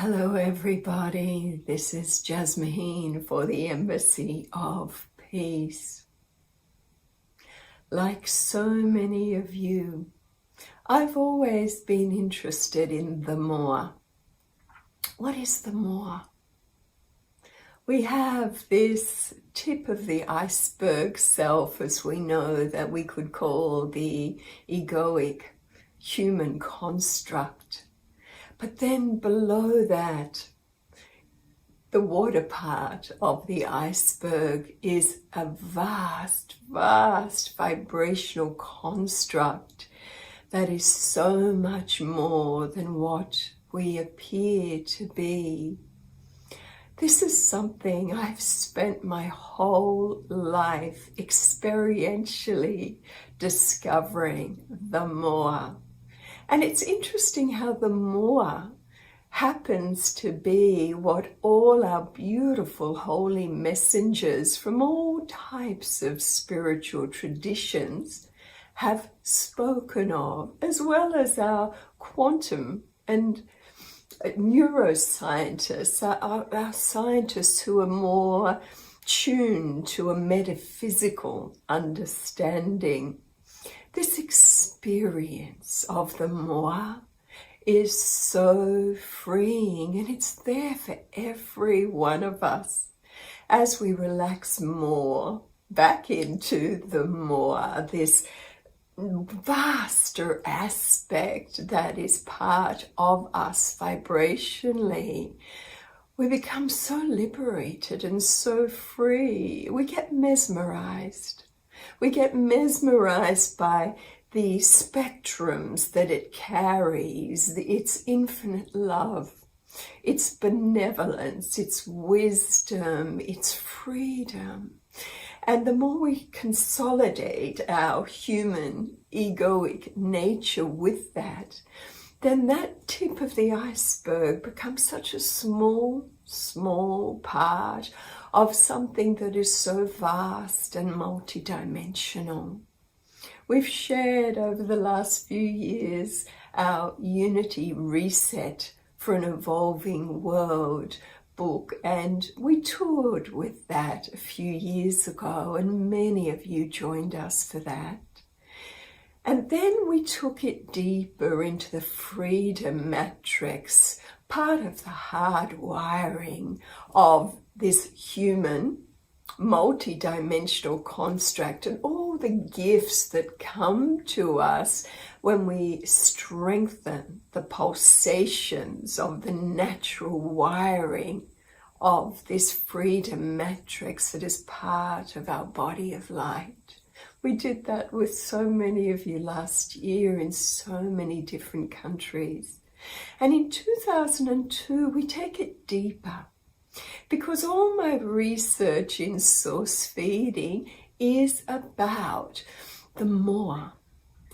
Hello everybody, this is Jasmuheen for the Embassy of Peace. Like so many of you, I've always been interested in the more. What is the more? We have this tip of the iceberg self, as we know, that we could call the egoic human construct. But then below that, the water part of the iceberg is a vast, vast vibrational construct that is so much more than what we appear to be. This is something I've spent my whole life experientially discovering, the more. And it's interesting how the more happens to be what all our beautiful holy messengers from all types of spiritual traditions have spoken of, as well as our quantum and neuroscientists, our scientists who are more tuned to a metaphysical understanding. This experience of the more is so freeing, and it's there for every one of us as we relax more back into the more, this vaster aspect that is part of us vibrationally. We become so liberated and so free. We get mesmerized. We get mesmerized by the spectrums that it carries, its infinite love, its benevolence, its wisdom, its freedom. And the more we consolidate our human egoic nature with that, then that tip of the iceberg becomes such a small part of something that is so vast and multidimensional. We've shared over the last few years our Unity Reset for an Evolving World book, and we toured with that a few years ago, and many of you joined us for that. And then we took it deeper into the freedom matrix, part of the hardwiring of this human multi-dimensional construct and all the gifts that come to us when we strengthen the pulsations of the natural wiring of this freedom matrix that is part of our body of light. We did that with so many of you last year in so many different countries. And in 2002, we take it deeper, because all my research in source feeding is about the more,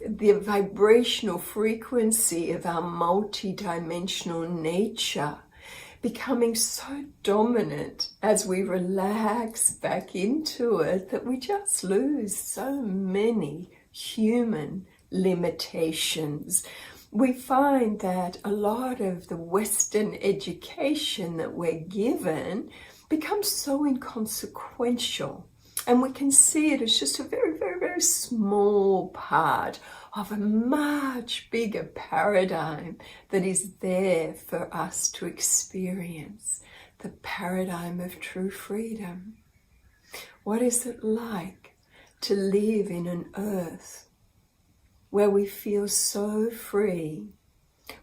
the vibrational frequency of our multidimensional nature becoming so dominant as we relax back into it that we just lose so many human limitations. We find that a lot of the Western education that we're given becomes so inconsequential, and we can see it as just a very, very, very small part of a much bigger paradigm that is there for us to experience, the paradigm of true freedom. What is it like to live in an earth where we feel so free,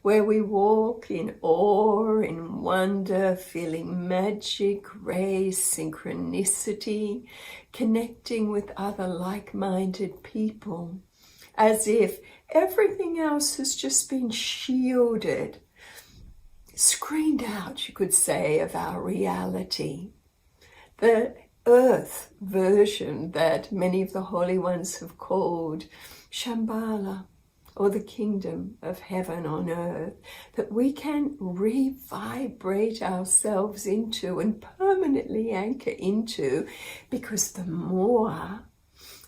where we walk in awe, in wonder, feeling magic, grace, synchronicity, connecting with other like-minded people, as if everything else has just been shielded, screened out, you could say, of our reality. The earth version that many of the holy ones have called Shambhala, or the kingdom of heaven on earth, that we can revibrate ourselves into and permanently anchor into, because the more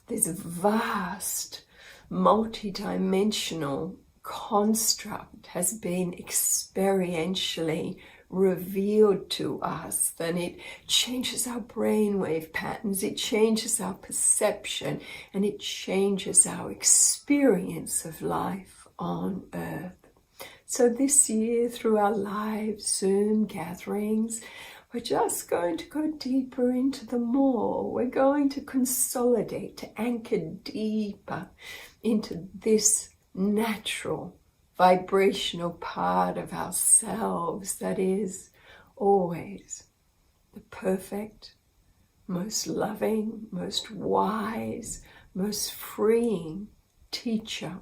this vast multidimensional construct has been experientially revealed to us, then it changes our brainwave patterns, it changes our perception, and it changes our experience of life on earth. So this year, through our live Zoom gatherings, we're just going to go deeper into the more. We're going to consolidate, to anchor deeper into this natural, vibrational part of ourselves that is always the perfect, most loving, most wise, most freeing teacher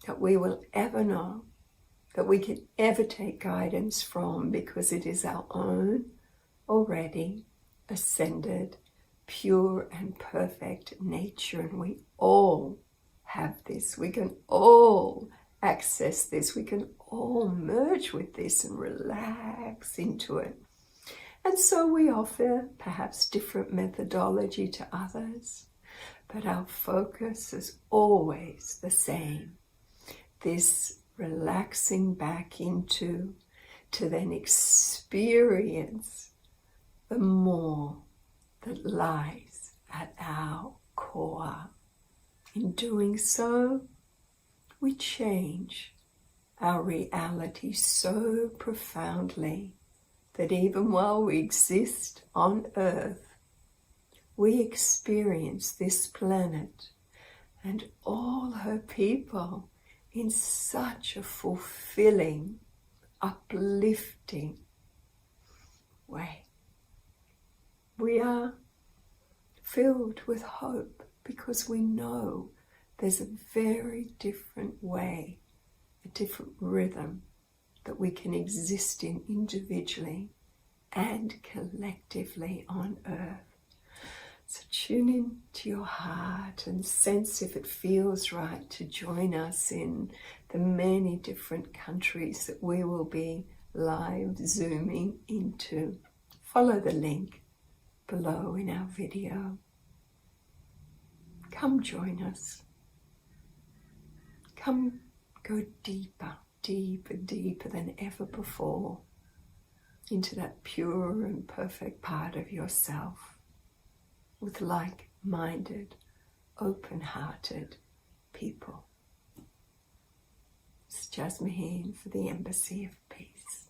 that we will ever know, that we can ever take guidance from, because it is our own already ascended, pure and perfect nature, and we all have this. We can all access this. We can all merge with this and relax into it. And so we offer perhaps different methodology to others, but our focus is always the same. This relaxing back into, to then experience the more that lies at our core. In doing so, we change our reality so profoundly that even while we exist on Earth, we experience this planet and all her people in such a fulfilling, uplifting way. We are filled with hope because we know there's a very different way, a different rhythm that we can exist in individually and collectively on Earth. So tune in to your heart and sense if it feels right to join us in the many different countries that we will be live zooming into. Follow the link below in our video. Come join us. Come go deeper, deeper, deeper than ever before into that pure and perfect part of yourself, with like-minded, open-hearted people. It's Jasmuheen for the Embassy of Peace.